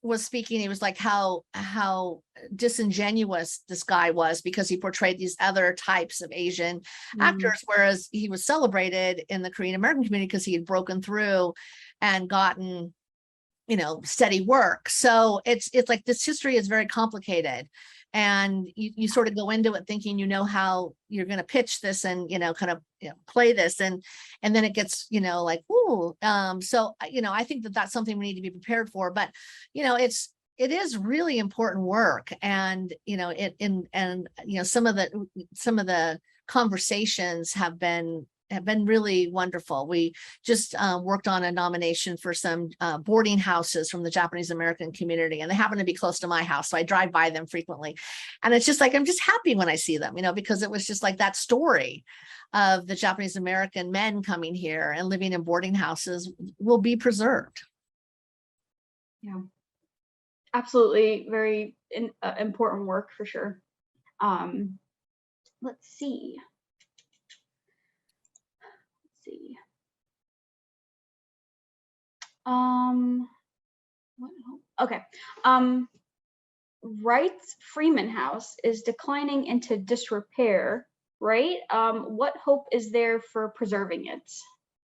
was speaking, he was like how disingenuous this guy was because he portrayed these other types of Asian actors, whereas he was celebrated in the Korean American community because he had broken through and gotten, steady work. So it's like this history is very complicated. And you sort of go into it thinking, how you're going to pitch this and, kind of play this. And then it gets, like, ooh. So, I think that that's something we need to be prepared for. But, it is really important work. And, some of the conversations have been really wonderful. We just worked on a nomination for some boarding houses from the Japanese American community, and they happen to be close to my house, so I drive by them frequently. And it's just like, I'm just happy when I see them, because it was just like that story of the Japanese American men coming here and living in boarding houses will be preserved. Yeah, absolutely. Very important work for sure. Let's see. Okay. Wright's Freeman House is declining into disrepair, right? What hope is there for preserving it?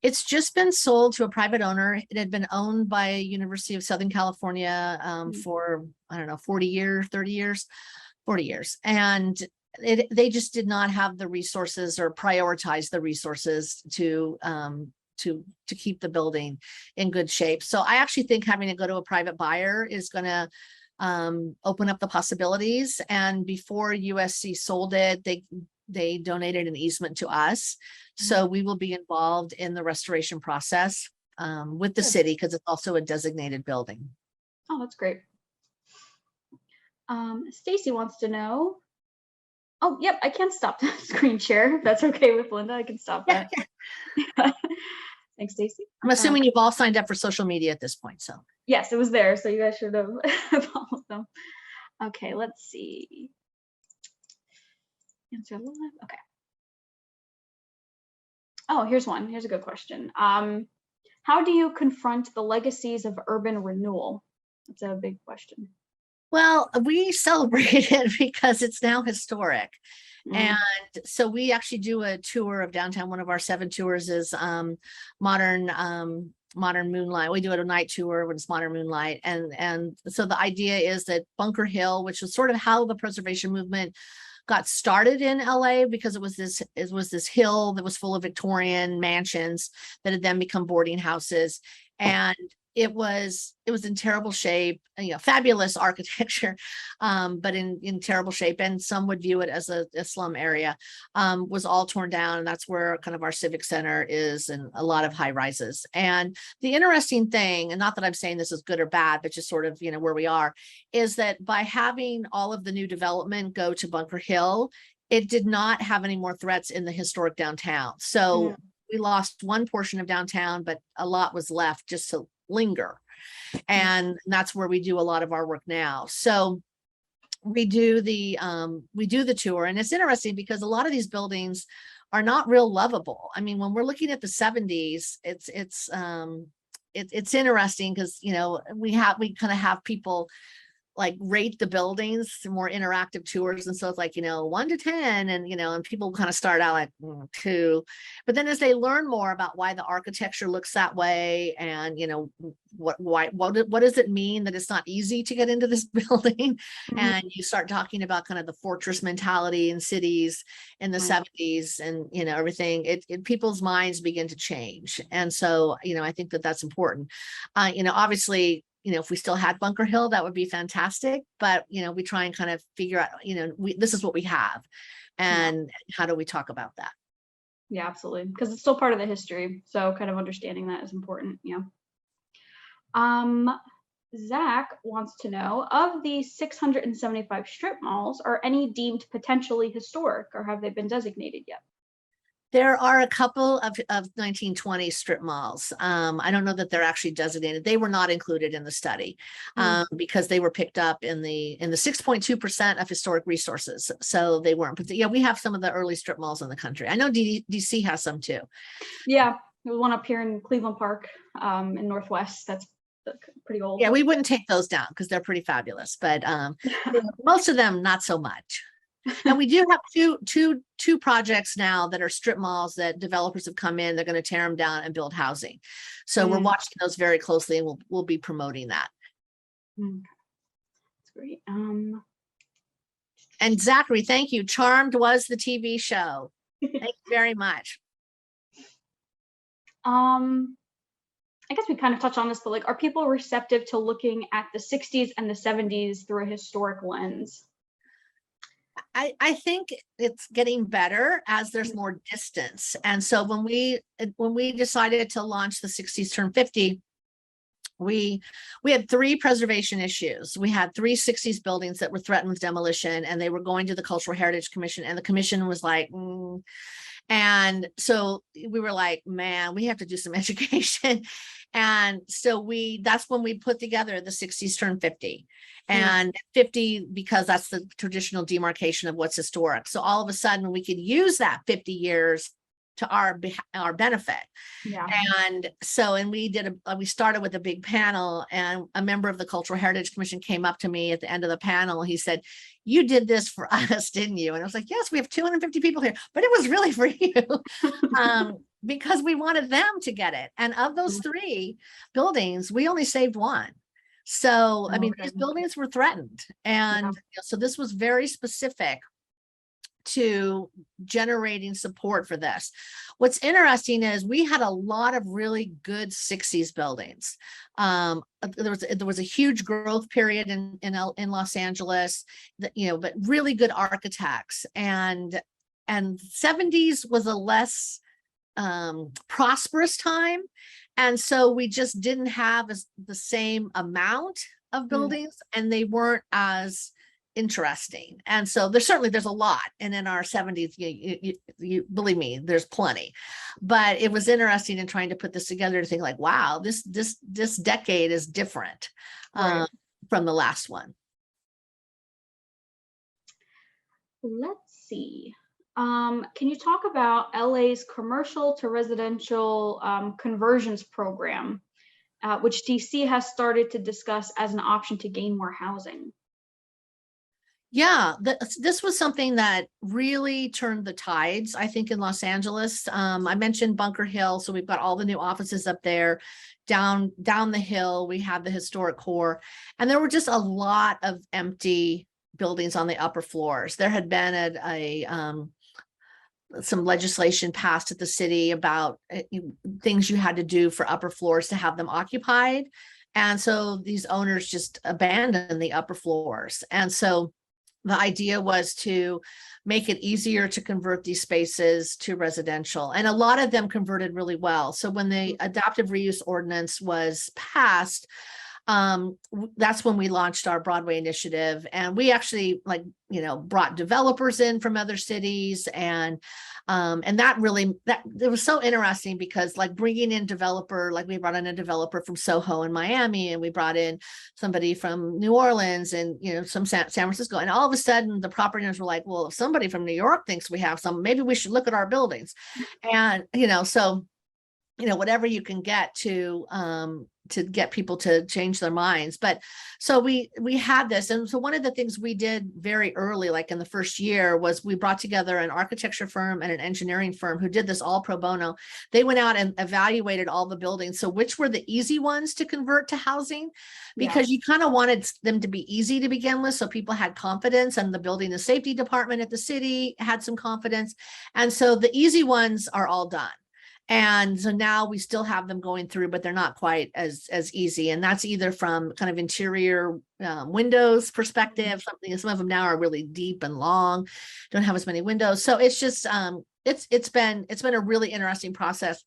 It's just been sold to a private owner. It had been owned by University of Southern California for, I don't know, 40 years, 30 years, 40 years. And they just did not have the resources or prioritize the resources to keep the building in good shape. So I actually think having to go to a private buyer is going to open up the possibilities. And before USC sold it, they donated an easement to us. So we will be involved in the restoration process with the city because it's also a designated building. Oh, that's great. Stacy wants to know. Oh, yep, I can stop the screen share. If that's okay with Linda, I can stop that. Thanks, Stacy. I'm assuming you've all signed up for social media at this point. So yes, it was there. So you guys should have followed them. Okay, let's see. Answer live. Okay. Oh, here's one. Here's a good question. How do you confront the legacies of urban renewal? That's a big question. Well, we celebrate it because it's now historic. And so we actually do a tour of downtown. One of our 7 tours is modern moonlight. We do it a night tour when it's modern moonlight. And so the idea is that Bunker Hill, which was sort of how the preservation movement got started in LA, because it was this hill that was full of Victorian mansions that had then become boarding houses. And it was in terrible shape, fabulous architecture, but in terrible shape. And some would view it as a slum area, was all torn down. And that's where kind of our civic center is, and a lot of high rises. And the interesting thing, and not that I'm saying this is good or bad, but just sort of, where we are, is that by having all of the new development go to Bunker Hill, it did not have any more threats in the historic downtown. So we lost one portion of downtown, but a lot was left just to linger. And that's where we do a lot of our work now. So we do the tour, and it's interesting because a lot of these buildings are not real lovable. I mean, when we're looking at the 70s, it's interesting because we kind of have people like rate the buildings, more interactive tours. And so it's like, 1 to 10, and, and people kind of start out like 2, but then as they learn more about why the architecture looks that way, and, what does it mean that it's not easy to get into this building? And you start talking about kind of the fortress mentality in cities in the 70s and, everything, people's minds begin to change. And so, I think that that's important. Obviously, if we still had Bunker Hill, that would be fantastic. But, we try and kind of figure out, this is what we have, and how do we talk about that? Yeah, absolutely. Because it's still part of the history. So kind of understanding that is important. Yeah. Zach wants to know, of the 675 strip malls, are any deemed potentially historic, or have they been designated yet? There are a couple of 1920 strip malls. I don't know that they're actually designated. They were not included in the study because they were picked up in the 6.2% of historic resources. So they weren't. But yeah, we have some of the early strip malls in the country. I know DC has some too. Yeah, there's one up here in Cleveland Park in Northwest. That's pretty old. Yeah, we wouldn't take those down because they're pretty fabulous, but most of them not so much. And we do have two projects now that are strip malls that developers have come in. They're going to tear them down and build housing. So we're watching those very closely, and we'll be promoting that. Okay. That's great. And Zachary, thank you. Charmed was the TV show. Thank you very much. I guess we kind of touched on this, but like, are people receptive to looking at the 60s and the 70s through a historic lens? I think it's getting better as there's more distance. And so when we decided to launch the 60s Turn 50, we had 3 preservation issues. We had 3 60s buildings that were threatened with demolition, and they were going to the Cultural Heritage Commission, and the commission was like, And so we were like, man, we have to do some education. And so that's when we put together the 60s Turn 50, and 50, because that's the traditional demarcation of what's historic. So all of a sudden we could use that 50 years to our benefit. Yeah. And so, and we started with a big panel, and a member of the Cultural Heritage Commission came up to me at the end of the panel. He said, "You did this for us, didn't you?" And I was like, "Yes, we have 250 people here, but it was really for you." Because we wanted them to get it. And of those 3 buildings, we only saved 1. So, I mean, these buildings were threatened. And so this was very specific to generating support for this. What's interesting is we had a lot of really good 60s buildings. There was a huge growth period in Los Angeles, but really good architects, and 70s was a less prosperous time. And so we just didn't have the same amount of buildings, and they weren't as interesting. And so there's a lot, and in our 70s, you believe me, there's plenty. But it was interesting in trying to put this together to think like, wow, this decade is different from the last one. Let's see. Can you talk about LA's commercial to residential conversions program, which DC has started to discuss as an option to gain more housing? Yeah, this was something that really turned the tides, I think, in Los Angeles. I mentioned Bunker Hill, so we've got all the new offices up there. Down the hill, we have the historic core, and there were just a lot of empty buildings on the upper floors. There had been some legislation passed at the city about things you had to do for upper floors to have them occupied. And so these owners just abandoned the upper floors. And so the idea was to make it easier to convert these spaces to residential. And a lot of them converted really well. So when the adaptive reuse ordinance was passed, that's when we launched our Broadway initiative. And we actually brought developers in from other cities, and that it was so interesting because bringing in we brought in a developer from Soho in Miami, and we brought in somebody from New Orleans, and some San Francisco, and all of a sudden the property owners were like, well, if somebody from New York thinks we have some, maybe we should look at our buildings. And so whatever you can get to get people to change their minds. But so we had this. And so one of the things we did very early, like in the first year, was we brought together an architecture firm and an engineering firm who did this all pro bono. They went out and evaluated all the buildings. So which were the easy ones to convert to housing? Because you kind of wanted them to be easy to begin with, so people had confidence, and the building and safety department at the city had some confidence. And so the easy ones are all done. And so now we still have them going through, but they're not quite as easy. And that's either from kind of interior windows perspective. Some of them now are really deep and long, don't have as many windows. So it's just it's been a really interesting process.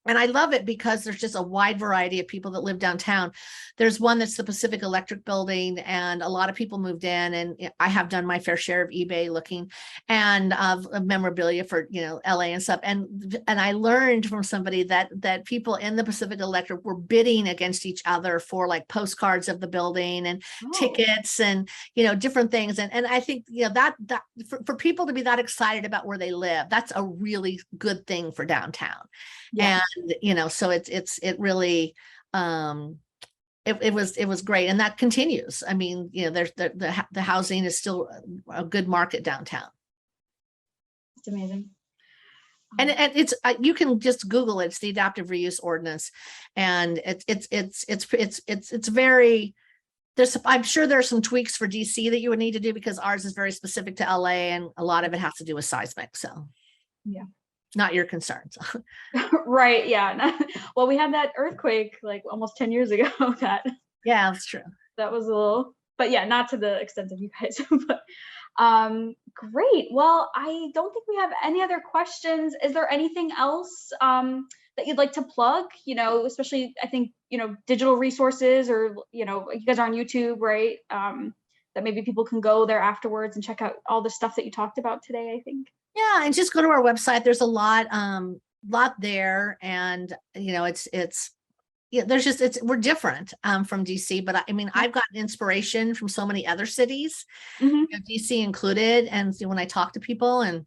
And I love it because there's just a wide variety of people that live downtown. There's one that's the Pacific Electric building, and a lot of people moved in, and I have done my fair share of eBay looking and of memorabilia for LA and stuff. And I learned from somebody that people in the Pacific Electric were bidding against each other for postcards of the building and tickets and different things. And I think that for people to be that excited about where they live, that's a really good thing for downtown. Yeah. And so it really it was great, and that continues. I mean, you know, there's the housing is still a good market downtown. It's amazing. And it's you can just Google it. It's the adaptive reuse ordinance, and it's very. I'm sure there are some tweaks for DC that you would need to do because ours is very specific to LA, and a lot of it has to do with seismic. So, yeah, not your concerns. Right. Yeah. Well, we had that earthquake like almost 10 years ago. Yeah, that's true. That was a little, but yeah, not to the extent of you guys. But great. Well, I don't think we have any other questions. Is there anything else that you'd like to plug? You know, especially I think, you know, digital resources, or, you know, you guys are on YouTube, right? That maybe people can go there afterwards and check out all the stuff that you talked about today, I think. Yeah, and just go to our website. There's a lot there, and you know, it's yeah, there's just we're different from DC, but I mean, I've gotten inspiration from so many other cities, you know, DC included, and so when I talk to people, and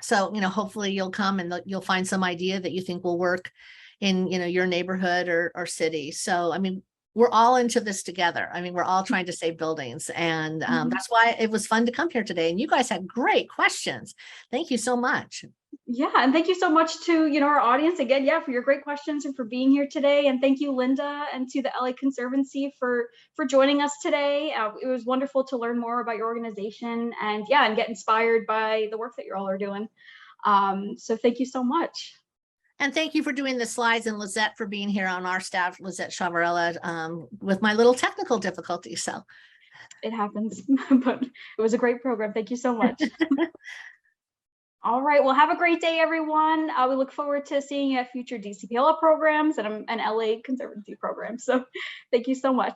so, you know, hopefully you'll come and you'll find some idea that you think will work in, you know, your neighborhood or city. So, I mean, we're all into this together. I mean, we're all trying to save buildings, and that's why it was fun to come here today. And you guys had great questions. Thank you so much. Yeah, and thank you so much to, you know, our audience again, yeah, for your great questions and for being here today. And thank you, Linda, and to the LA Conservancy for joining us today. It was wonderful to learn more about your organization, and yeah, and get inspired by the work that you all are doing. So thank you so much. And thank you for doing the slides, and Lizette for being here on our staff, Lizette Chavarella, with my little technical difficulties. So it happens, but it was a great program. Thank you so much. All right, well, have a great day, everyone. We look forward to seeing you at future DCPL programs and LA Conservancy programs. So thank you so much.